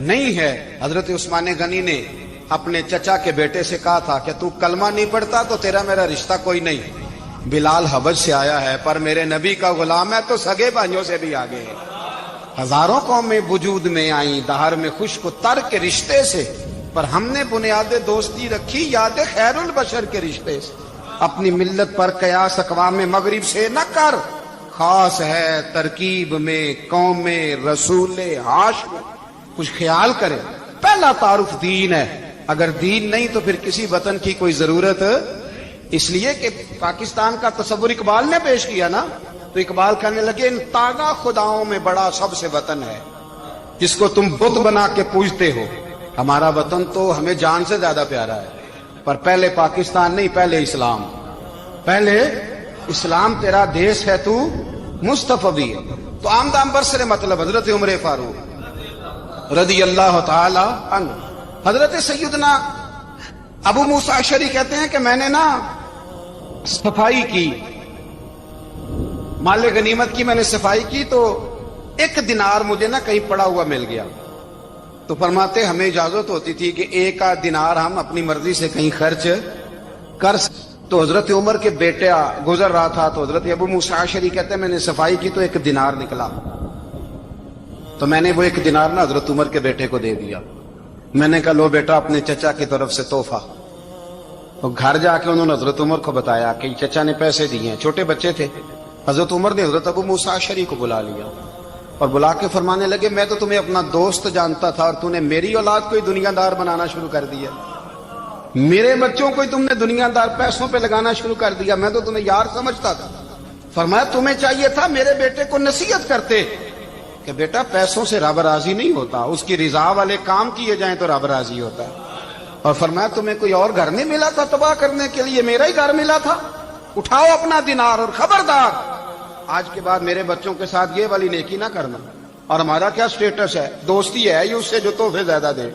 نہیں ہے۔ حضرت عثمان غنی نے اپنے چچا کے بیٹے سے کہا تھا کہ تو کلمہ نہیں پڑھتا تو تیرا میرا رشتہ کوئی نہیں۔ بلال حبش سے آیا ہے پر میرے نبی کا غلام ہے تو سگے بھائیوں سے بھی آگے ہے۔ ہزاروں قومیں وجود میں آئیں دہر میں خوش کو تر کے رشتے سے، پر ہم نے بنیاد دوستی رکھی یاد خیر البشر کے رشتے سے۔ اپنی ملت پر قیاس اقوام مغرب سے نہ کر، خاص ہے ترکیب میں قوم رسول ہاشم۔ کچھ خیال کرے، پہلا تعارف دین ہے، اگر دین نہیں تو پھر کسی وطن کی کوئی ضرورت۔ اس لیے کہ پاکستان کا تصور اقبال نے پیش کیا نا، تو اقبال کہنے لگے ان تازہ خداؤں میں بڑا سب سے وطن ہے جس کو تم بت بنا کے پوجتے ہو۔ ہمارا وطن تو ہمیں جان سے زیادہ پیارا ہے، پر پہلے پاکستان نہیں، پہلے اسلام، پہلے اسلام تیرا دیس ہے، تو مصطفی ہے۔ تو آمدام برسر مطلب حضرت عمر فاروق رضی اللہ تعالی عنہ۔ حضرت سیدنا ابو موسیٰ اشعری کہتے ہیں کہ میں نے نا صفائی کی، مال غنیمت کی میں نے صفائی کی، تو ایک دینار مجھے نا کہیں پڑا ہوا مل گیا، تو فرماتے ہمیں اجازت ہوتی تھی کہ ایک آدھ دینار ہم اپنی مرضی سے کہیں خرچ کر سکتے۔ تو حضرت عمر کے بیٹا گزر رہا تھا، تو حضرت ابو موسیٰ اشعری کہتے ہیں میں نے صفائی کی تو ایک دینار نکلا، تو میں نے وہ ایک دینار نا حضرت عمر کے بیٹے کو دے دیا۔ میں نے کہا لو بیٹا اپنے چچا کی طرف سے تحفہ۔ تو گھر جا کے انہوں نے حضرت عمر کو بتایا کہ چچا نے پیسے دیے ہیں، چھوٹے بچے تھے۔ حضرت عمر نے حضرت ابو موسیٰ اشعری کو بلا لیا اور بلا کے فرمانے لگے میں تو تمہیں اپنا دوست جانتا تھا اور تو نے میری اولاد کو ہی دنیا دار بنانا شروع کر دیا، میرے بچوں کو ہی تم نے دنیا دار پیسوں پہ لگانا شروع کر دیا، میں تو تمہیں یار سمجھتا تھا۔ فرمایا تمہیں چاہیے تھا میرے بیٹے کو نصیحت کرتے کہ بیٹا پیسوں سے رب راضی نہیں ہوتا، اس کی رضا والے کام کیے جائیں تو رب راضی ہوتا ہے۔ اور فرمایا تمہیں کوئی اور گھر نہیں ملا تھا تباہ کرنے کے لیے، میرا ہی گھر ملا تھا، اٹھاؤ اپنا دینار اور خبردار آج کے بعد میرے بچوں کے ساتھ یہ والی نیکی نہ کرنا۔ اور ہمارا کیا سٹیٹس ہے، دوستی ہے یہ اس سے جو تحفے زیادہ دے،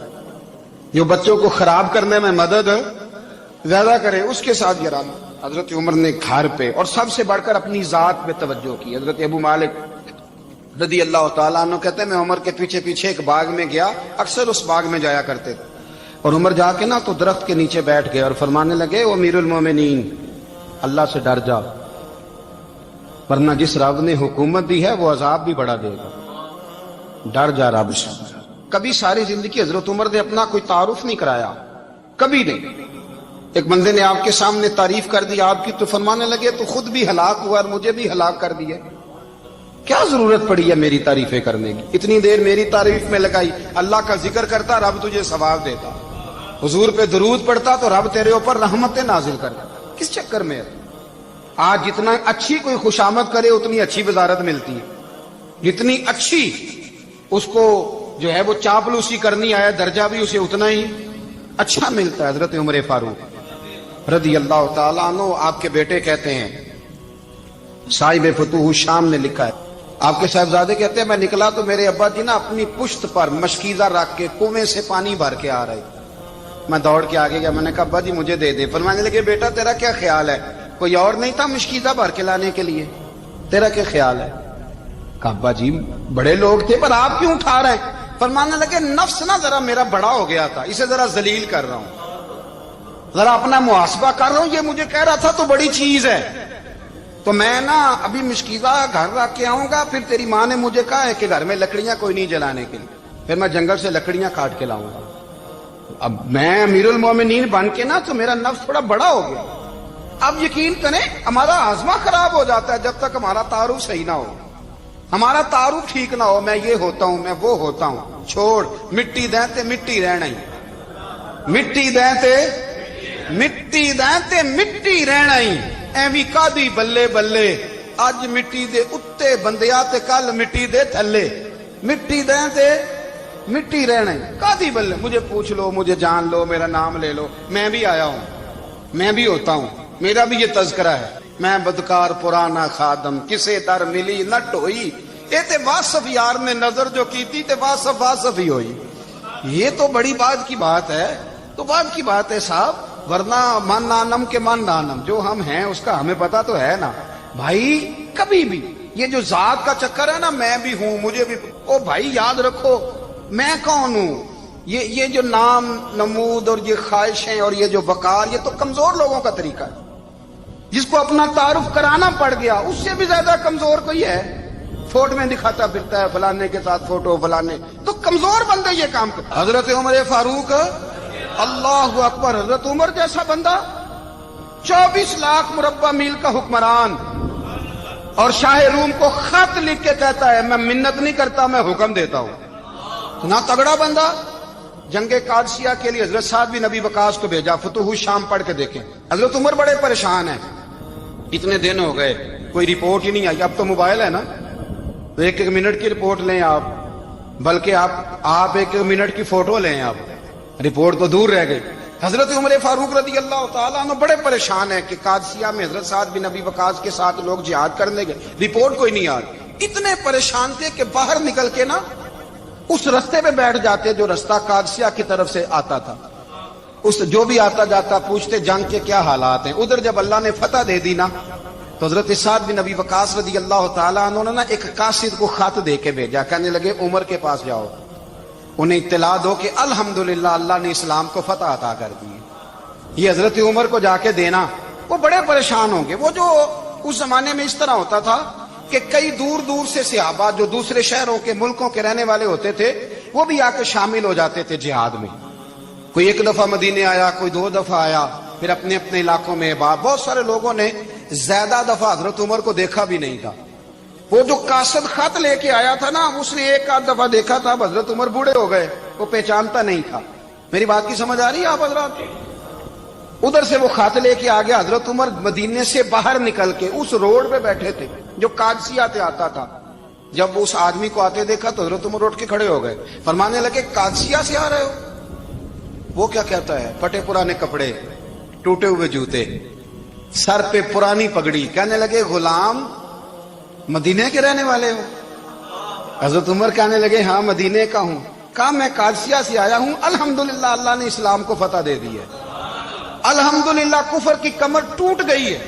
جو بچوں کو خراب کرنے میں مدد زیادہ کرے اس کے ساتھ یہ رہنا۔ حضرت عمر نے گھر پہ اور سب سے بڑھ کر اپنی ذات پہ توجہ کی۔ حضرت ابو مالک رضی اللہ تعالیٰ عنہ کہتے ہیں میں عمر کے پیچھے پیچھے ایک باغ میں گیا، اکثر اس باغ میں جایا کرتے تھے، اور عمر جا کے نا تو درخت کے نیچے بیٹھ گئے اور فرمانے لگے او امیر المومنین اللہ سے ڈر جا، ورنہ جس رب نے حکومت دی ہے وہ عذاب بھی بڑا دے گا، ڈر جا رب سے۔ کبھی ساری زندگی حضرت عمر نے اپنا کوئی تعارف نہیں کرایا، کبھی نہیں۔ ایک بندے نے آپ کے سامنے تعریف کر دی آپ کی تو فرمانے لگے تو خود بھی ہلاک ہوا اور مجھے بھی ہلاک کر دیا، کیا ضرورت پڑی ہے میری تعریفیں کرنے کی، اتنی دیر میری تعریف میں لگائی، اللہ کا ذکر کرتا رب تجھے ثواب دیتا، حضور پہ درود پڑھتا تو رب تیرے اوپر رحمتیں نازل کرتا، کس چکر میں ہے؟ آج جتنا اچھی کوئی خوشامد کرے اتنی اچھی وزارت ملتی ہے، جتنی اچھی اس کو جو ہے وہ چاپلوسی کرنی آیا درجہ بھی اسے اتنا ہی اچھا ملتا ہے۔ حضرت عمر فاروق رضی اللہ تعالیٰ عنہ آپ کے بیٹے کہتے ہیں، صاحب فتوح الشام نے لکھا ہے، آپ کے صاحبزادے کہتے ہیں میں نکلا تو میرے ابا جی نا اپنی پشت پر مشکیزہ رکھ کے کنویں سے پانی بھر کے آ رہے، میں دوڑ کے آگے گیا، میں نے کہا ابا جی مجھے دے دے۔ فرمانے لگے بیٹا تیرا کیا خیال ہے، کوئی اور نہیں تھا مشکیزہ بھر کے لانے کے لیے، تیرا کیا خیال ہے؟ کہا ابا جی بڑے لوگ تھے پر آپ کیوں اٹھا رہے ہیں؟ فرمانے لگے نفس نا ذرا میرا بڑا ہو گیا تھا، اسے ذرا ذلیل کر رہا ہوں، ذرا اپنا محاسبہ کر رہا ہوں، یہ مجھے کہہ رہا تھا تو بڑی چیز ہے، تو میں نا ابھی مشکیزہ گھر رکھ کے آؤں گا، پھر تیری ماں نے مجھے کہا ہے کہ گھر میں لکڑیاں کوئی نہیں جلانے کے لیے، پھر میں جنگل سے لکڑیاں کاٹ کے لاؤں گا۔ اب میں امیر المومنین بن کے نا تو میرا نفس تھوڑا بڑا ہو گیا۔ اب یقین کریں ہمارا ہاضمہ خراب ہو جاتا ہے جب تک ہمارا تعارف صحیح نہ ہو، ہمارا تعارف ٹھیک نہ ہو، میں یہ ہوتا ہوں میں وہ ہوتا ہوں، چھوڑ مٹی دیں تے مٹی رہنا ہی، مٹی دیں تے مٹی دیں تے مٹی رہنا ہی، ایویں کادی بلے بلے اج مٹی دے اتے بندیا تے کل مٹی دے تھلے، مٹی دیں تے مٹی رہنے قاضی بلے مجھے پوچھ لو، مجھے جان لو، میرا نام لے لو، میں بھی آیا ہوں، میں بھی ہوتا ہوں، میرا بھی یہ تذکرہ ہے، میں بدکار پرانا خادم، کسے در ملی نہ ٹوئی، اے تے واصف یار نے نظر جو کی تھی تے واصف واصف ہی ہوئی۔ یہ تو بڑی بات کی بات ہے، تو بات کی بات ہے صاحب، ورنہ من نانم کے من نانم، جو ہم ہیں اس کا ہمیں پتا تو ہے نا بھائی۔ کبھی بھی یہ جو ذات کا چکر ہے نا، میں بھی ہوں، مجھے بھی، او بھائی یاد رکھو میں کون ہوں۔ یہ جو نام نمود اور یہ خواہشیں اور یہ جو وقار، یہ تو کمزور لوگوں کا طریقہ ہے۔ جس کو اپنا تعارف کرانا پڑ گیا اس سے بھی زیادہ کمزور کوئی ہے؟ فوٹو میں دکھاتا پھرتا ہے فلانے کے ساتھ فوٹو، فلانے، تو کمزور بندے یہ کام کرتا۔ حضرت عمر فاروق، اللہ اکبر، حضرت عمر جیسا بندہ 24 لاکھ مربع میل کا حکمران، اور شاہ روم کو خط لکھ کے کہتا ہے میں منت نہیں کرتا، میں حکم دیتا ہوں۔ اتنا تگڑا بندہ۔ جنگ قادسیہ کے لیے حضرت سعد بن ابی وقاص کو بھیجا، فتوح الشام پڑھ کے دیکھیں۔ حضرت عمر بڑے پریشان ہیں، اتنے دن ہو گئے کوئی رپورٹ ہی نہیں آئی۔ اب تو موبائل ہے نا، تو ایک ایک منٹ کی رپورٹ لیں آپ، بلکہ آپ ایک ایک منٹ کی فوٹو لیں، آپ رپورٹ تو دور رہ گئی۔ حضرت عمر فاروق رضی اللہ تعالیٰ عنہ بڑے پریشان ہیں کہ قادسیہ میں حضرت سعد بن ابی وقاص کے ساتھ لوگ جہاد کرنے گئے، رپورٹ کوئی نہیں آ رہی۔ اتنے پریشان تھے کہ باہر نکل کے نا اس رستے پہ بیٹھ جاتے جو رستہ قادسیہ کی طرف سے آتا تھا، اس جو بھی آتا جاتا پوچھتے جنگ کے کیا حالات ہیں۔ ادھر جب اللہ نے فتح دے دی نا، تو حضرت سعد بن ابی وقاص رضی اللہ تعالیٰ عنہ نے نا ایک قاصد کو خط دے کے بھیجا، کہنے لگے عمر کے پاس جاؤ، انہیں اطلاع دو کہ الحمدللہ اللہ نے اسلام کو فتح عطا کر دی۔ یہ حضرت عمر کو جا کے دینا، وہ بڑے پریشان ہوں گے۔ وہ جو اس زمانے میں اس طرح ہوتا تھا کہ کئی دور دور سے صحابہ جو دوسرے شہروں کے ملکوں کے رہنے والے ہوتے تھے، وہ بھی آ کے شامل ہو جاتے تھے جہاد میں۔ کوئی ایک دفعہ مدینے آیا، کوئی 2 دفعہ آیا، پھر اپنے اپنے علاقوں میں بہت سارے لوگوں نے زیادہ دفعہ حضرت عمر کو دیکھا بھی نہیں تھا۔ وہ جو قاصد خط لے کے آیا تھا نا، اس نے 1 دفعہ دیکھا تھا، حضرت عمر بوڑھے ہو گئے، وہ پہچانتا نہیں تھا۔ میری بات کی سمجھ آ رہی ہے آپ حضرات؟ ادھر سے وہ خط لے کے آ گیا۔ حضرت عمر مدینے سے باہر نکل کے اس روڈ پہ بیٹھے تھے جو قادسیہ سے آتا تھا۔ جب اس آدمی کو آتے دیکھا تو حضرت عمر اٹھ کے کھڑے ہو گئے، فرمانے لگے قادسیہ سے آ رہے ہو؟ وہ کیا کہتا ہے؟ پھٹے پرانے کپڑے، ٹوٹے ہوئے جوتے، سر پہ پرانی پگڑی، کہنے لگے غلام مدینے کے رہنے والے ہو؟ حضرت عمر کہنے لگے ہاں مدینے کا ہوں۔ کہا میں قادسیہ سے آیا ہوں، الحمدللہ اللہ نے اسلام کو فتح دے دی ہے، الحمدللہ کفر کی کمر ٹوٹ گئی ہے۔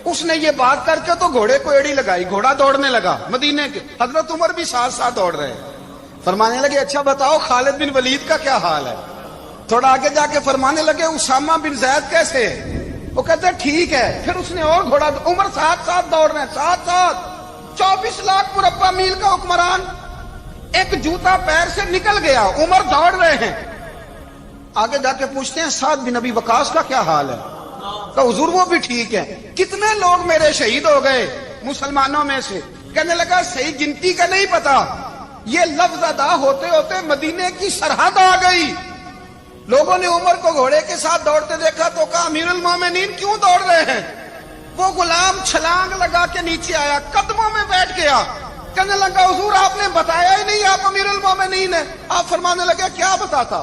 اس نے یہ بات کر کے تو گھوڑے کو ایڑی لگائی، گھوڑا دوڑنے لگا مدینے کے، حضرت عمر بھی ساتھ ساتھ دوڑ رہے ہیں۔ فرمانے لگے اچھا بتاؤ خالد بن ولید کا کیا حال ہے؟ تھوڑا آگے جا کے فرمانے لگے اسامہ بن زید کیسے ہے؟ وہ کہتے ہیں ٹھیک ہے۔ پھر اس نے اور گھوڑا، عمر ساتھ ساتھ دوڑ رہے ہیں، ساتھ ساتھ 24 لاکھ مربع میل کا حکمران، ایک جوتا پیر سے نکل گیا، عمر دوڑ رہے ہیں۔ آگے جا کے پوچھتے ہیں سعد بن ابی وقاص کا کیا حال ہے؟ کہ حضور وہ بھی ٹھیک ہے۔ کتنے لوگ میرے شہید ہو گئے مسلمانوں میں سے؟ کہنے لگا صحیح گنتی کا نہیں پتا، یہ لفظ ادا ہوتے ہوتے مدینے کی سرحد آ گئی۔ لوگوں نے عمر کو گھوڑے کے ساتھ دوڑتے دیکھا تو کہا امیر المومنین کیوں دوڑ رہے ہیں؟ وہ غلام چھلانگ لگا کے نیچے آیا، قدموں میں بیٹھ گیا، کہنے لگا حضور آپ نے بتایا ہی نہیں آپ امیر المومنین ہیں۔ آپ فرمانے لگے کیا بتاتا؟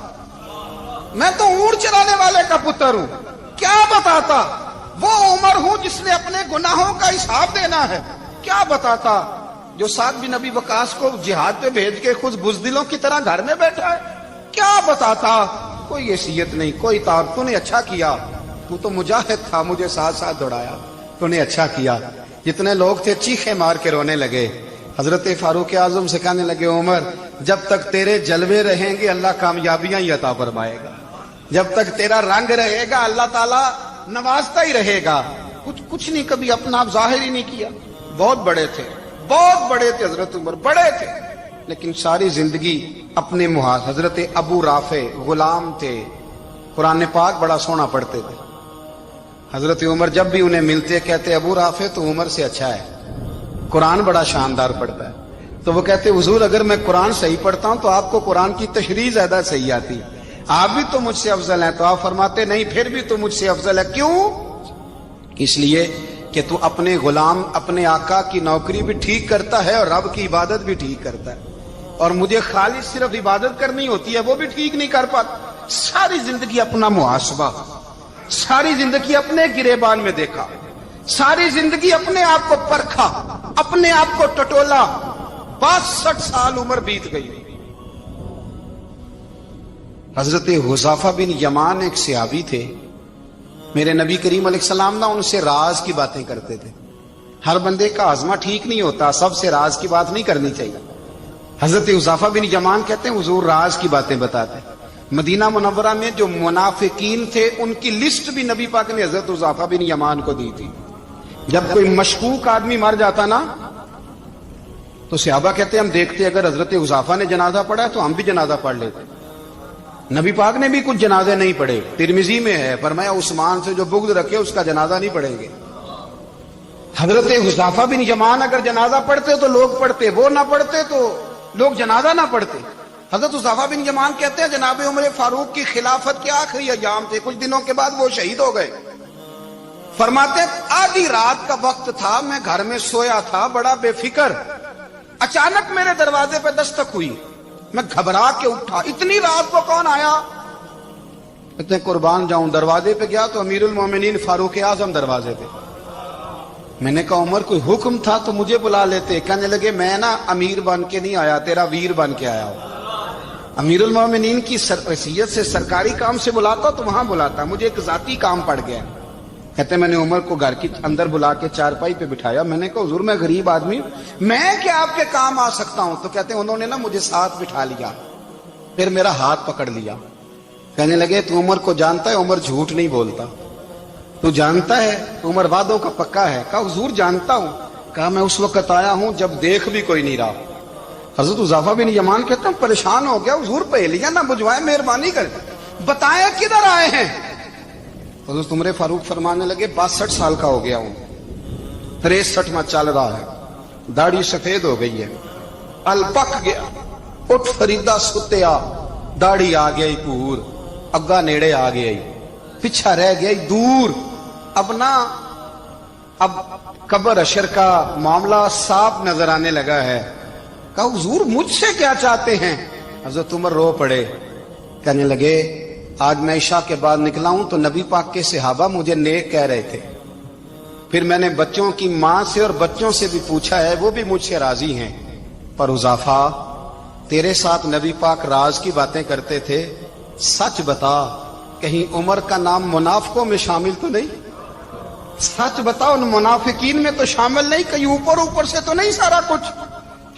میں تو اونٹ چرانے والے کا پتر ہوں، کیا بتاتا؟ وہ عمر ہوں جس نے اپنے گناہوں کا حساب دینا ہے، کیا بتاتا؟ جو سعد بن ابی وقاص کو جہاد پہ بھیج کے خود بزدلوں کی طرح گھر میں بیٹھا ہے، کیا بتاتا؟ کوئی حیثیت نہیں، کوئی تار۔ تو نے اچھا کیا، تو تو مجاہد تھا، مجھے ساتھ ساتھ دوڑایا، تو نے اچھا کیا۔ جتنے لوگ تھے چیخے مار کے رونے لگے۔ حضرت فاروق اعظم سے کہنے لگے عمر جب تک تیرے جلوے رہیں گے اللہ کامیابیاں ہی عطا فرمائے گا، جب تک تیرا رنگ رہے گا اللہ تعالیٰ نوازتا ہی رہے گا۔ کچھ نہیں، کبھی اپنا آپ ظاہر ہی نہیں کیا۔ بہت بڑے تھے، بہت بڑے تھے حضرت عمر، بڑے تھے، لیکن ساری زندگی اپنے محاذ۔ حضرت ابو رافع غلام تھے، قرآن پاک بڑا سونا پڑھتے تھے۔ حضرت عمر جب بھی انہیں ملتے کہتے ابو رافع تو عمر سے اچھا ہے، قرآن بڑا شاندار پڑھتا ہے۔ تو وہ کہتے حضور اگر میں قرآن صحیح پڑھتا ہوں تو آپ کو قرآن کی تشریح زیادہ صحیح آتی، آپ بھی تو مجھ سے افضل ہیں۔ تو آپ فرماتے نہیں پھر بھی تو مجھ سے افضل ہے۔ کیوں؟ اس لیے کہ تو اپنے غلام اپنے آقا کی نوکری بھی ٹھیک کرتا ہے اور رب کی عبادت بھی ٹھیک کرتا ہے۔ اور مجھے خالص صرف عبادت کرنی ہوتی ہے وہ بھی ٹھیک نہیں کر پاتا. ساری زندگی اپنا محاسبہ، ساری زندگی اپنے گریبان میں دیکھا، ساری زندگی اپنے آپ کو پرکھا، اپنے آپ کو ٹٹولا. 62 سال عمر بیت گئی. حضرت حذیفہ بن یمان ایک صحابی تھے. میرے نبی کریم علیہ السلام نا ان سے راز کی باتیں کرتے تھے. ہر بندے کا ہاضمہ ٹھیک نہیں ہوتا، سب سے راز کی بات نہیں کرنی چاہیے. حضرت حذیفہ بن یمان کہتے ہیں حضور راز کی باتیں بتاتے. مدینہ منورہ میں جو منافقین تھے ان کی لسٹ بھی نبی پاک نے حضرت حذیفہ بن یمان کو دی تھی. جب کوئی مشکوک آدمی مر جاتا نا تو صحابہ کہتے ہیں ہم دیکھتے اگر حضرت حذیفہ نے جنازہ پڑھا تو ہم بھی جنازہ پڑھ لیتے. نبی پاک نے بھی کچھ جنازے نہیں پڑھے. ترمذی میں ہے فرمایا عثمان سے جو بغض رکھے اس کا جنازہ نہیں پڑھیں گے. حضرت حذیفہ بن یمان اگر جنازہ پڑھتے تو لوگ پڑھتے، وہ نہ پڑھتے تو لوگ جنازہ نہ پڑھتے. حضرت حذیفہ بن یمان کہتے ہیں جناب عمر فاروق کی خلافت کے آخری ایام تھے، کچھ دنوں کے بعد وہ شہید ہو گئے. فرماتے آدھی رات کا وقت تھا، میں گھر میں سویا تھا بڑا بے فکر، اچانک میرے دروازے پہ دستک ہوئی، میں گھبرا کے اٹھا. اتنی رات کو کون آیا؟ کہتے ہیں قربان جاؤں دروازے پہ گیا تو امیر المومنین فاروق اعظم دروازے پہ. میں نے کہا عمر کوئی حکم تھا تو مجھے بلا لیتے. کہنے لگے میں نا امیر بن کے نہیں آیا، تیرا ویر بن کے آیا ہوں. امیر المومنین کی حیثیت سے سرکاری کام سے بلاتا تو وہاں بلاتا، مجھے ایک ذاتی کام پڑ گیا. کہتے میں نے عمر کو گھر کی اندر بلا کے چارپائی پہ بٹھایا. میں نے کہا حضور میں غریب آدمی ہوں، میں کیا آپ کے کام آ سکتا ہوں؟ تو کہتے ہیں انہوں نے نا مجھے ساتھ بٹھا لیا، پھر میرا ہاتھ پکڑ لیا. کہنے لگے تو عمر کو جانتا ہے؟ عمر جھوٹ نہیں بولتا. تو جانتا ہے؟ عمر وعدوں کا پکا ہے. کہا حضور جانتا ہوں. کہا میں اس وقت آیا ہوں جب دیکھ بھی کوئی نہیں رہا. حضرت حذیفہ بن یمان کہتے ہیں پریشان ہو گیا، حضور پہلیاں نہ بجھوائے، مہربانی کر بتائیں کدھر آئے ہیں. حضرت عمر فاروق فرمانے لگے 62 سال کا ہو گیا ہوں، 63 میں چل رہا ہے، داڑھی سفید ہو گئی ہے، ال پک گیا، اٹھ فریدا ستیا، داڑھی آ گئی پور، اگا نیڑے آ گئی، پیچھا رہ گئی دور. اب قبر اشر کا معاملہ صاف نظر آنے لگا ہے. کہا حضور مجھ سے کیا چاہتے ہیں؟ حضرت عمر رو پڑے. کہنے لگے آج میں عشاء کے بعد نکلا ہوں تو نبی پاک کے صحابہ مجھے نیک کہہ رہے تھے، پھر میں نے بچوں کی ماں سے اور بچوں سے بھی پوچھا ہے، وہ بھی مجھ سے راضی ہیں. پر حذیفہ تیرے ساتھ نبی پاک راز کی باتیں کرتے تھے، سچ بتا کہیں عمر کا نام منافقوں میں شامل تو نہیں؟ سچ بتا ان منافقین میں تو شامل نہیں، کہیں اوپر سے تو نہیں سارا کچھ؟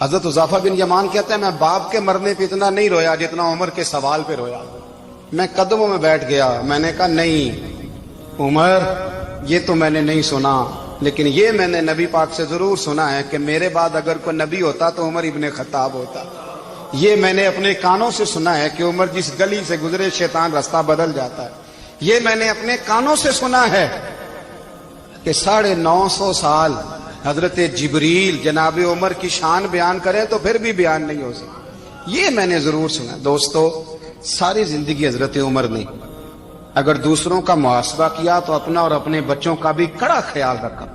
حضرت حذیفہ بن یمان کہتے ہیں میں باپ کے مرنے پہ اتنا نہیں رویا جتنا عمر کے سوال پہ رویا. میں قدموں میں بیٹھ گیا. میں نے کہا نہیں عمر یہ تو میں نے نہیں سنا، لیکن یہ میں نے نبی پاک سے ضرور سنا ہے کہ میرے بعد اگر کوئی نبی ہوتا تو عمر ابن خطاب ہوتا. یہ میں نے اپنے کانوں سے سنا ہے کہ عمر جس گلی سے گزرے شیطان رستہ بدل جاتا ہے. یہ میں نے اپنے کانوں سے سنا ہے کہ 950 سال حضرت جبریل جناب عمر کی شان بیان کریں تو پھر بھی بیان نہیں ہو سکتا. یہ میں نے ضرور سنا. دوستو ساری زندگی حضرت عمر نے اگر دوسروں کا محاسبہ کیا تو اپنا اور اپنے بچوں کا بھی کڑا خیال رکھا،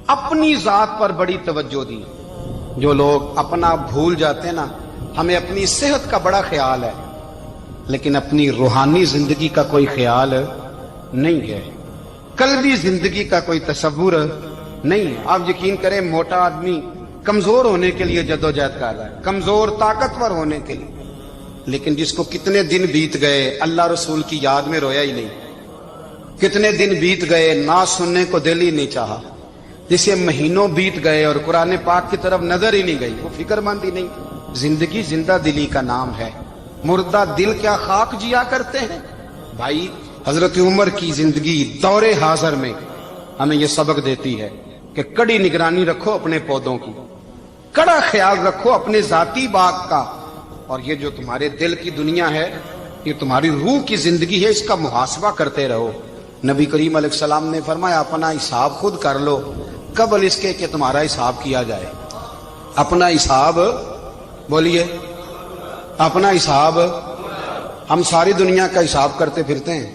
اپنی ذات پر بڑی توجہ دی. جو لوگ اپنا بھول جاتے ہیں نا، ہمیں اپنی صحت کا بڑا خیال ہے لیکن اپنی روحانی زندگی کا کوئی خیال نہیں ہے، قلبی زندگی کا کوئی تصور نہیں ہے. آپ یقین کریں موٹا آدمی کمزور ہونے کے لیے جدوجہد کر رہا ہے، کمزور طاقتور ہونے کے لیے، لیکن جس کو کتنے دن بیت گئے اللہ رسول کی یاد میں رویا ہی نہیں، کتنے دن بیت گئے نہ سننے کو دل ہی نہیں چاہا، جسے مہینوں بیت گئے اور قرآن پاک کی طرف نظر ہی نہیں گئی، وہ فکر مند ہی نہیں. زندگی زندہ دلی کا نام ہے، مردہ دل کیا خاک جیا کرتے ہیں. بھائی حضرت عمر کی زندگی دور حاضر میں ہمیں یہ سبق دیتی ہے کہ کڑی نگرانی رکھو اپنے پودوں کی، کڑا خیال رکھو اپنے ذاتی باغ کا، اور یہ جو تمہارے دل کی دنیا ہے یہ تمہاری روح کی زندگی ہے، اس کا محاسبہ کرتے رہو. نبی کریم علیہ السلام نے فرمایا اپنا حساب خود کر لو قبل اس کے کہ تمہارا حساب کیا جائے. اپنا حساب بولیے، اپنا حساب. ہم ساری دنیا کا حساب کرتے پھرتے ہیں،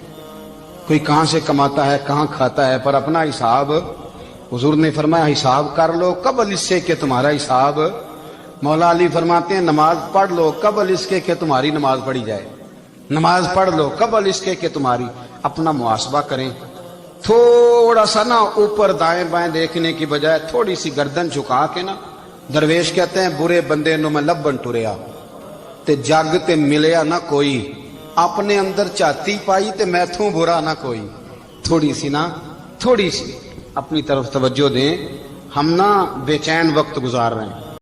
کوئی کہاں سے کماتا ہے کہاں کھاتا ہے، پر اپنا حساب حضور نے فرمایا حساب کر لو قبل اس سے کہ تمہارا حساب مولا علی فرماتے ہیں نماز پڑھ لو قبل اس کے کہ تمہاری نماز پڑھی جائے، نماز پڑھ لو قبل اس کے کہ تمہاری، اپنا محاسبہ کریں، تھوڑا سا نا اوپر دائیں بائیں دیکھنے کی بجائے تھوڑی سی گردن جھکا کے نا، درویش کہتے ہیں برے بندے نو میں لبن ٹریا تے جگ تے ملیا نہ کوئی، اپنے اندر چاتی پائی تے میتھوں برا نہ کوئی، تھوڑی سی نا تھوڑی سی اپنی طرف توجہ دیں، ہم نا بے چین وقت گزار رہے ہیں۔